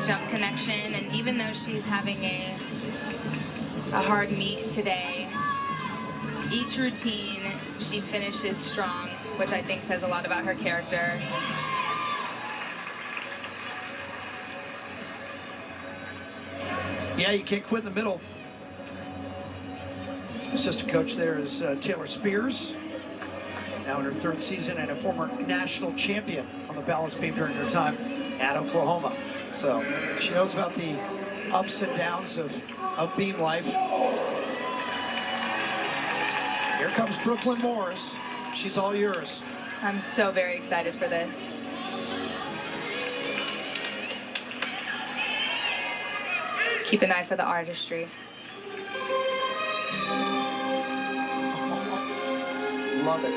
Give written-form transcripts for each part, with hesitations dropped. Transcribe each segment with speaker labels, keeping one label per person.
Speaker 1: jump connection, and even though she's having a hard meet today, each routine she finishes strong, which I think says a lot about her character.
Speaker 2: Yeah, you can't quit in the middle. Assistant coach there is Taylor Spears, now in her 3rd season and a former national champion on the balance beam during her time at Oklahoma. So she knows about the ups and downs of beam life. Here comes Brooklyn Morris. She's all yours.
Speaker 1: I'm so very excited for this. Keep an eye for the artistry.
Speaker 2: Love it.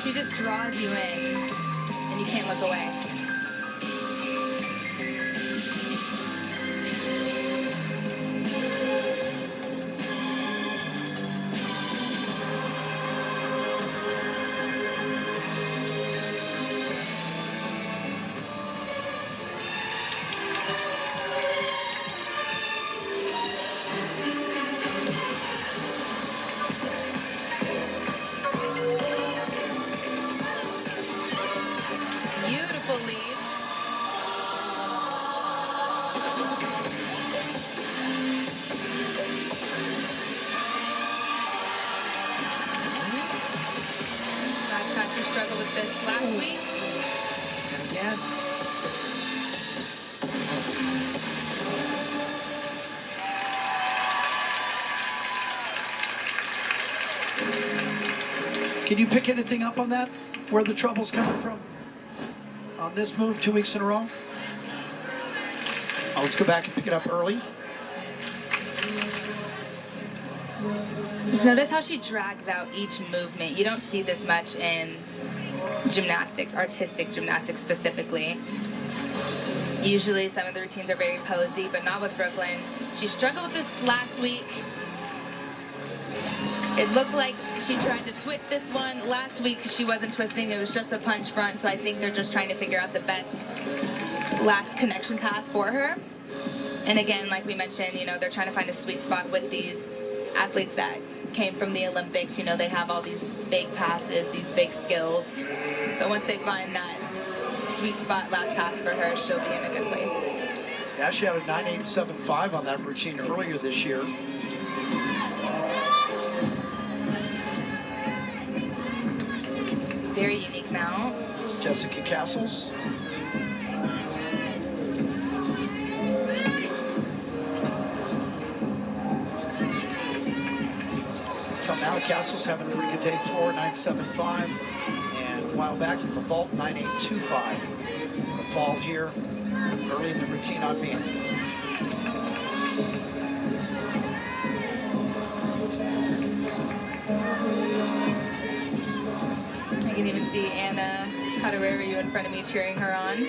Speaker 1: She just draws you in, and you can't look away. Beautiful leaps. Last time she struggled with this last week.
Speaker 2: And again. Can you pick anything up on that? Where the trouble's coming from? On this move 2 weeks in a row? Oh, let's go back and pick it up early.
Speaker 1: Just notice how she drags out each movement. You don't see this much in gymnastics, artistic gymnastics specifically. Usually some of the routines are very posy, but not with Brooklyn. She struggled with this last week. It looked like she tried to twist this one. Last week she wasn't twisting, it was just a punch front, so I think they're just trying to figure out the best last connection pass for her. And again, like we mentioned, you know, they're trying to find a sweet spot with these athletes that came from the Olympics. You know, they have all these big passes, these big skills. So once they find that sweet spot last pass for her, she'll be in a good place.
Speaker 2: Yeah, she had a 9.875 on that routine earlier this year.
Speaker 1: Very unique mount.
Speaker 2: Jessica Castles. So now Castles having a pretty good day. Floor 9.75, and a while back from the vault 9.825. The fall here early in the routine on beam.
Speaker 1: I can even see Anna Catarariu in front of me cheering her on.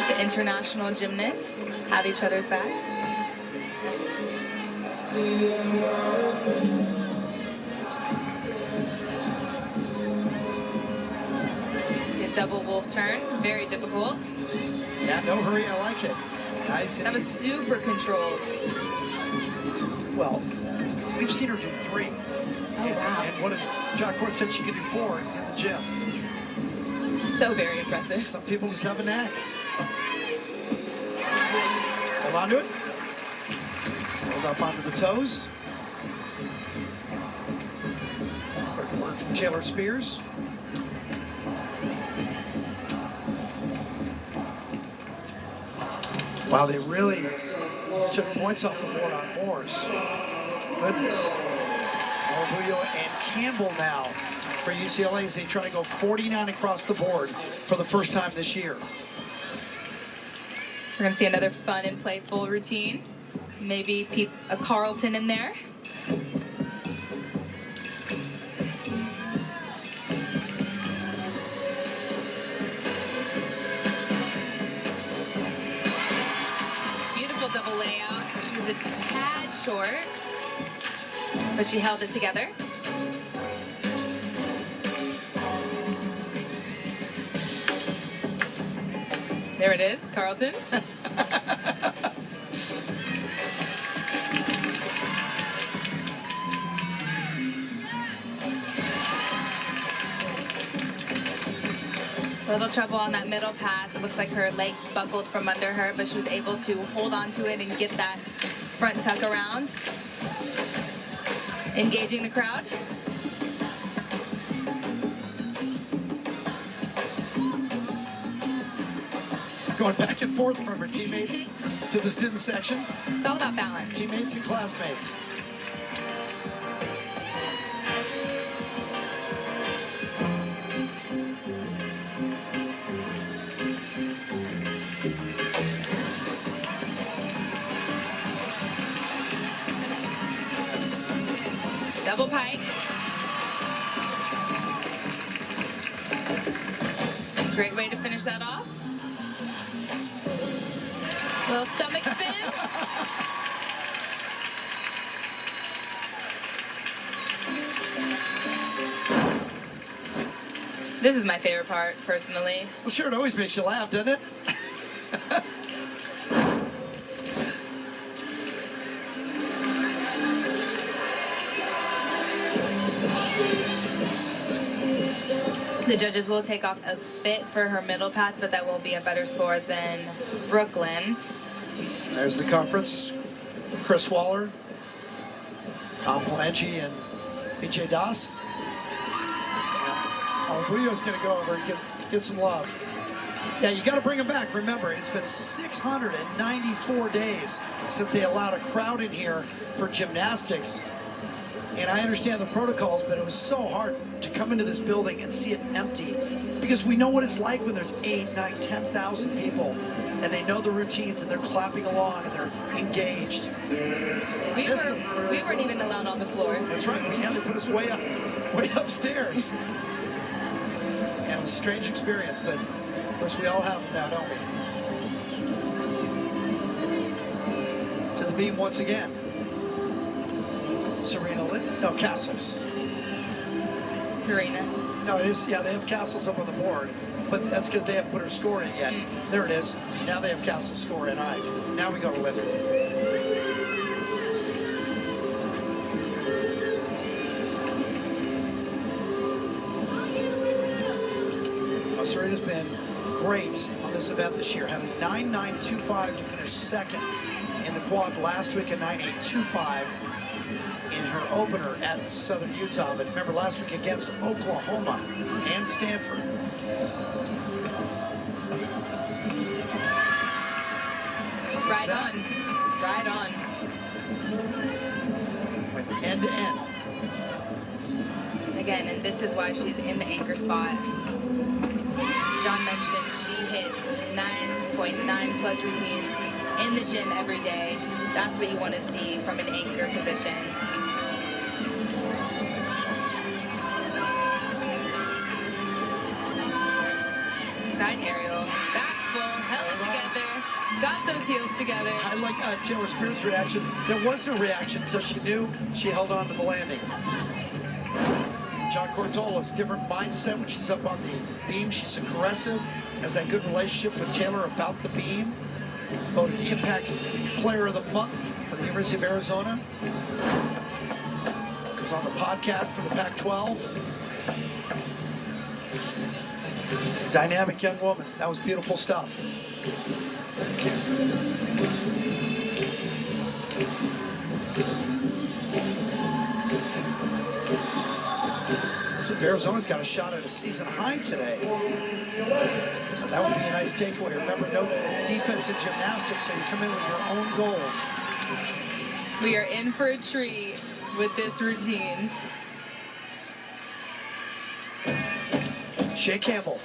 Speaker 1: The international gymnasts have each other's backs. The double wolf turn, very difficult.
Speaker 2: Yeah, no hurry, I like it. Nice.
Speaker 1: That was super controlled.
Speaker 2: Well, we've seen her do 3.
Speaker 1: Oh, wow.
Speaker 2: And what John Court said she could do 4 in the gym.
Speaker 1: So very impressive.
Speaker 2: Some people just have a knack. Hold on to it. Hold up onto the toes. Quick work from Taylor Spears. Wow, they really took points off the board on Moores. Goodness. Morbillo and Campbell now for UCLA as they try to go 49 across the board for the first time this year.
Speaker 1: We're gonna see another fun and playful routine. Maybe a Carlton in there. Beautiful double layout. She was a tad short, but she held it together. There it is, Carlton. A little trouble on that middle pass. It looks like her legs buckled from under her, but she was able to hold on to it and get that front tuck around. Engaging the crowd.
Speaker 2: Going back and forth from her teammates to the student section.
Speaker 1: It's all about balance.
Speaker 2: Teammates and classmates.
Speaker 1: Double pike. Great way to finish that off. Little stomach spin. This is my favorite part, personally.
Speaker 2: Well, sure, it always makes you laugh, doesn't it?
Speaker 1: The judges will take off a bit for her middle pass, but that will be a better score than Brooklyn.
Speaker 2: There's the conference. Chris Waller, Tom Palanchi, and BJ Das. Oh, Julio's going to go over and get some love. Yeah, you got to bring them back. Remember, it's been 694 days since they allowed a crowd in here for gymnastics. And I understand the protocols, but it was so hard to come into this building and see it empty. Because we know what it's like when there's 8, 9, 10,000 people, and they know the routines, and they're clapping along, and they're engaged.
Speaker 1: We weren't even allowed on the floor.
Speaker 2: That's right. Yeah, they put us way upstairs. And it was a strange experience, but of course we all have them now, don't we? To the beam once again. Serena no, Castles.
Speaker 1: Serena.
Speaker 2: No, it is, yeah, they have Castles up on the board, but that's because they haven't put her score in yet. There it is. Now they have Castles score in. All right, now we go to Linda. Well, Serena's been great on this event this year, having 9.925 to finish second in the quad last week at 9.825. In her opener at Southern Utah, but remember last week against Oklahoma and Stanford.
Speaker 1: Right on. Right on.
Speaker 2: Went end to end.
Speaker 1: Again, and this is why she's in the anchor spot. John mentioned she hits 9.9 plus routines in the gym every day. That's what you want to see from an anchor position. Side aerial, back full, held it together, got those heels together.
Speaker 2: I like Taylor Spears' reaction. There was no reaction until she knew she held on to the landing. John Cortola's different mindset when she's up on the beam. She's aggressive, has that good relationship with Taylor about the beam. Voted Impact Player of the Month for the University of Arizona. Was on the podcast for the Pac-12. Dynamic young woman. That was beautiful stuff. So Arizona's got a shot at a season high today. So that would be a nice takeaway. Remember, no defense in gymnastics, so you come in with your own goals.
Speaker 1: We are in for a treat with this routine.
Speaker 2: Shea Campbell.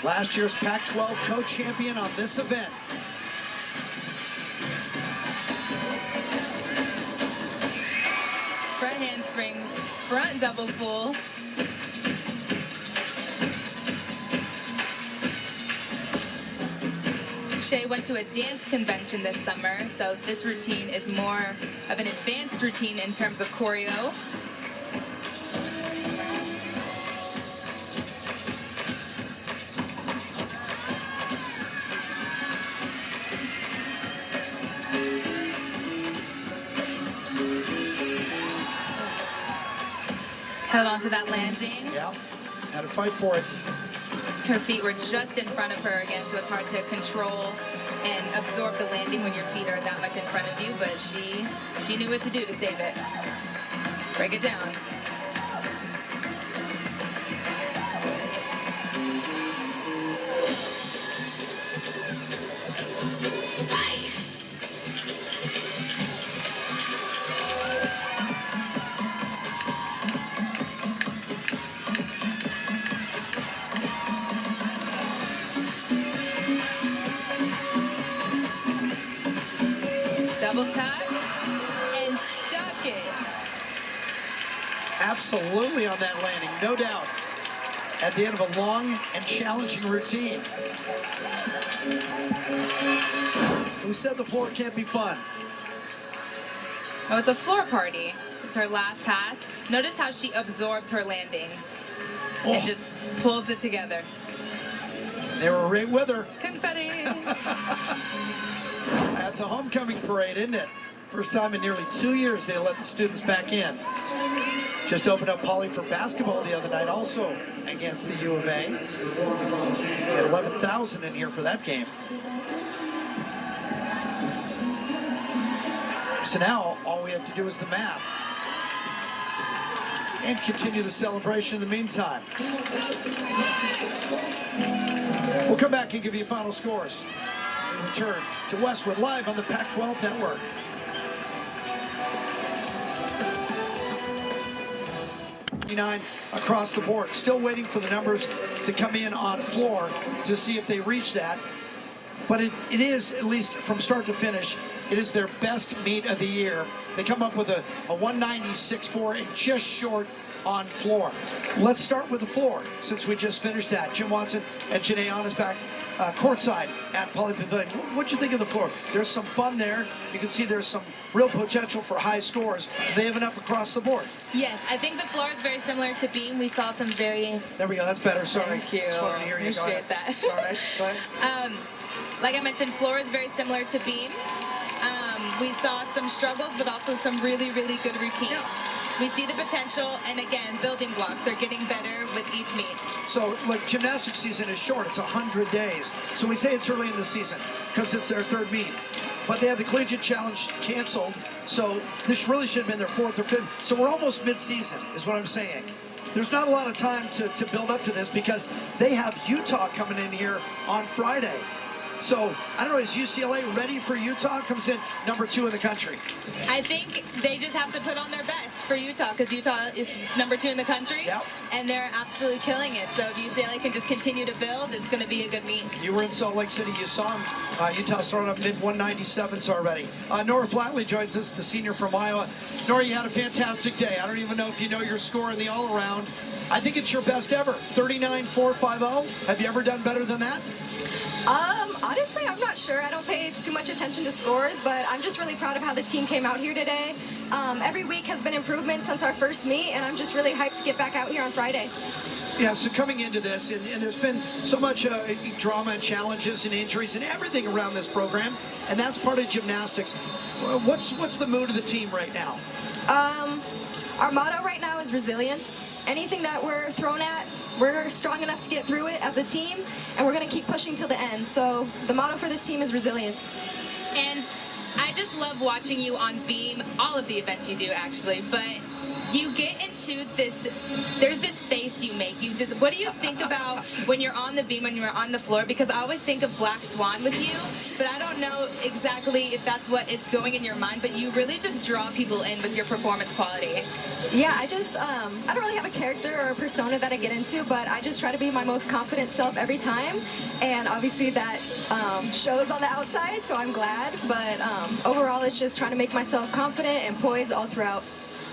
Speaker 2: Last year's Pac-12 co-champion on this event.
Speaker 1: Front handspring, front double full. Shay went to a dance convention this summer, so this routine is more of an advanced routine in terms of choreo. Held on to that landing.
Speaker 2: Yeah, had to fight for it.
Speaker 1: Her feet were just in front of her again, so it's hard to control and absorb the landing when your feet are that much in front of you, but she knew what to do to save it. Break it down. Double tuck and stuck it.
Speaker 2: Absolutely on that landing, no doubt. At the end of a long and challenging routine. Who said the floor can't be fun?
Speaker 1: Oh, it's a floor party. It's her last pass. Notice how she absorbs her landing and just pulls it together.
Speaker 2: They were right with her.
Speaker 1: Confetti.
Speaker 2: That's a homecoming parade, isn't it? First time in nearly 2 years they let the students back in. Just opened up Poly for basketball the other night, also against the U of A. We had 11,000 in here for that game. So now all we have to do is the math. And continue the celebration in the meantime. We'll come back and give you final scores. We return to Westwood live on the Pac-12 Network. Across the board. Still waiting for the numbers to come in on floor to see if they reach that. But it is, at least from start to finish, it is their best meet of the year. They come up with a 196.4 and just short on floor. Let's start with the floor, since we just finished that. Jim Watson and Janae Ann is back courtside at Poly Pavilion. What'd you think of the floor? There's some fun there. You can see there's some real potential for high scores. They have enough across the board.
Speaker 1: Yes, I think the floor is very similar to beam. We saw some very...
Speaker 2: There we go, that's better, sorry.
Speaker 1: Thank you.
Speaker 2: Just wanted to hear you.
Speaker 1: Appreciate that.
Speaker 2: All right, go ahead.
Speaker 1: Like I mentioned, floor is very similar to beam. We saw some struggles, but also some really, really good routines.
Speaker 2: Yeah.
Speaker 1: We see the potential, and again, building blocks. They're getting better with each meet.
Speaker 2: So, like, gymnastics season is short. It's 100 days. So we say it's early in the season because it's their third meet. But they had the Collegiate Challenge canceled, so this really should have been their fourth or fifth. So we're almost mid-season, is what I'm saying. There's not a lot of time to build up to this because they have Utah coming in here on Friday. So, I don't know, is UCLA ready for Utah? Comes in number 2 in the country.
Speaker 1: I think they just have to put on their best for Utah because Utah is number 2 in the country.
Speaker 2: Yep. And
Speaker 1: they're absolutely killing it. So if UCLA can just continue to build, it's going to be a good meet.
Speaker 2: You were in Salt Lake City. You saw them. Utah's throwing up mid-197s already. Nora Flatley joins us, the senior from Iowa. Nora, you had a fantastic day. I don't even know if you know your score in the all-around. I think it's your best ever, 39.450. Have you ever done better than that?
Speaker 3: Honestly, I'm not sure. I don't pay too much attention to scores, but I'm just really proud of how the team came out here today. Every week has been improvement since our first meet, and I'm just really hyped to get back out here on Friday.
Speaker 2: Yeah, so coming into this, and there's been so much drama and challenges and injuries and everything around this program, and that's part of gymnastics. What's the mood of the team right now?
Speaker 3: Our motto right now is resilience. Anything that we're thrown at, we're strong enough to get through it as a team, and we're going to keep pushing till the end. So the motto for this team is resilience.
Speaker 1: And I just love watching you on beam, all of the events you do actually, but you get into this, there's this face you make. What do you think about when you're on the beam, when you're on the floor? Because I always think of Black Swan with you, but I don't know exactly if that's what is going in your mind, but you really just draw people in with your performance quality.
Speaker 3: Yeah, I don't really have a character or a persona that I get into, but I just try to be my most confident self every time, and obviously that shows on the outside, so I'm glad, but overall it's just trying to make myself confident and poised all throughout.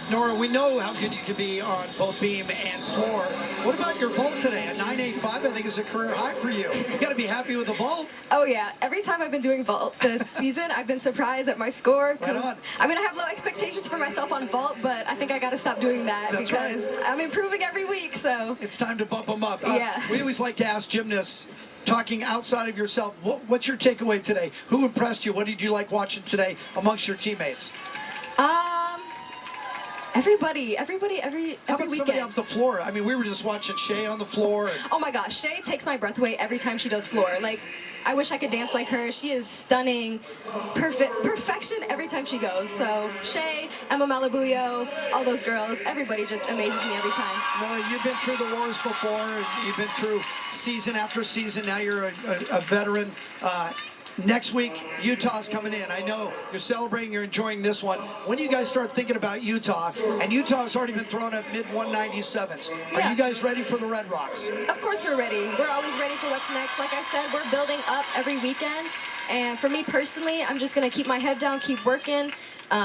Speaker 2: Nora, we know how good you can be on both beam and floor. What about your vault today? A 9.85, I think, is a career high for you. You got to be happy with the vault.
Speaker 3: Oh yeah, every time I've been doing vault this season, I've been surprised at my score.
Speaker 2: Right on.
Speaker 3: I mean, I have low expectations for myself on vault, but I think I got to stop doing that.
Speaker 2: That's
Speaker 3: because
Speaker 2: right.
Speaker 3: I'm improving every week. So
Speaker 2: It's time to bump them up.
Speaker 3: Yeah.
Speaker 2: We always like to ask gymnasts, talking outside of yourself, what's your takeaway today? Who impressed you? What did you like watching today amongst your teammates?
Speaker 3: every
Speaker 2: How about somebody
Speaker 3: weekend.
Speaker 2: off the floor? I mean, we were just watching Shay on the floor.
Speaker 3: Oh my gosh, Shay takes my breath away every time she does floor. Like, I wish I could dance like her. She is stunning, perfection every time she goes. So Shay, Emma Malabuyo, all those girls, everybody just amazes me every time.
Speaker 2: Nora, you've been through the wars before. And you've been through season after season. Now you're a veteran. Next week, Utah's coming in. I know you're celebrating, you're enjoying this one. When do you guys start thinking about Utah? And Utah's already been thrown at mid-197s. Are
Speaker 3: Yeah.
Speaker 2: you guys ready for the Red Rocks?
Speaker 3: Of course we're ready. We're always ready for what's next. Like I said, we're building up every weekend. And for me personally, I'm just going to keep my head down, keep working,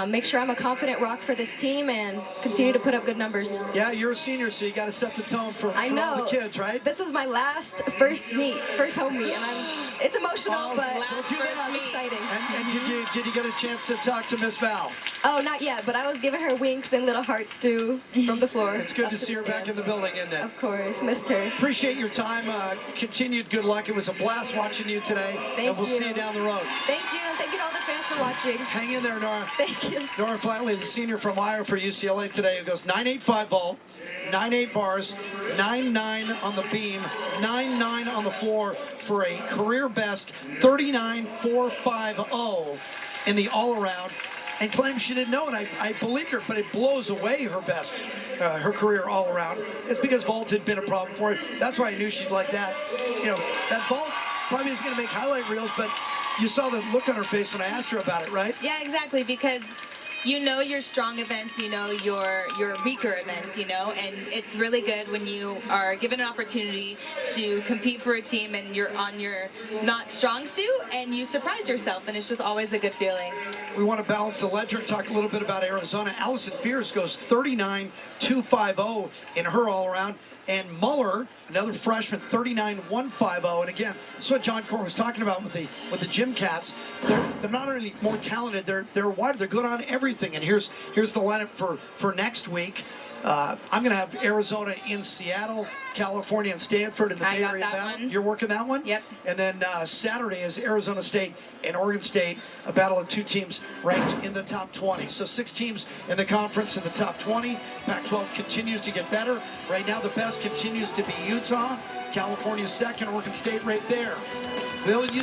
Speaker 3: make sure I'm a confident rock for this team, and continue to put up good numbers.
Speaker 2: Yeah, you're a senior, so you got to set the tone for
Speaker 3: I know.
Speaker 2: all the kids, right?
Speaker 3: This was my first home meet, and it's emotional,
Speaker 2: Oh,
Speaker 3: but
Speaker 1: last first meet.
Speaker 3: exciting.
Speaker 2: And did you get a chance to talk to Miss Val?
Speaker 3: Oh, not yet, but I was giving her winks and little hearts from the floor.
Speaker 2: It's good
Speaker 3: up
Speaker 2: to see her
Speaker 3: the
Speaker 2: back in the
Speaker 3: stands.
Speaker 2: building, isn't it?
Speaker 3: Of course, missed her.
Speaker 2: Appreciate your time. Continued good luck. It was a blast watching you today.
Speaker 3: Thank
Speaker 2: and we'll
Speaker 3: you.
Speaker 2: see you down the road.
Speaker 3: Thank you, and thank you to all the fans for watching.
Speaker 2: Hang in there, Nora.
Speaker 3: Thank you.
Speaker 2: Nora Flatley, the senior from Iowa for UCLA today, who goes 9.85 vault, 9.8 bars, 9.9 on the beam, 9.9 on the floor for a career best 39.450 in the all-around, and claims she didn't know, and I believed her, but it blows away her best, her career all-around. It's because vault had been a problem for her. That's why I knew she'd like that. You know, that vault probably isn't going to make highlight reels, but you saw the look on her face when I asked her about it, right?
Speaker 1: Yeah, exactly, because you know your strong events, you know your weaker events, you know, and it's really good when you are given an opportunity to compete for a team and you're on your not strong suit and you surprised yourself, and it's just always a good feeling.
Speaker 2: We want to balance the ledger and talk a little bit about Arizona. Allison Fears goes 39.250 in her all-around. And Muller, another freshman, 39.150. And again, that's what John Core was talking about with the Gym Cats. They're not only more talented, they're wide, they're good on everything. And here's the lineup for next week. I'm going to have Arizona in Seattle, California, and Stanford in the Bay Area battle.
Speaker 1: One.
Speaker 2: You're working that one?
Speaker 1: Yep.
Speaker 2: And then Saturday is Arizona State and Oregon State, a battle of two teams ranked in the top 20. So 6 teams in the conference in the top 20. Pac-12 continues to get better. Right now, the best continues to be Utah. California's second, Oregon State right there. Bill, you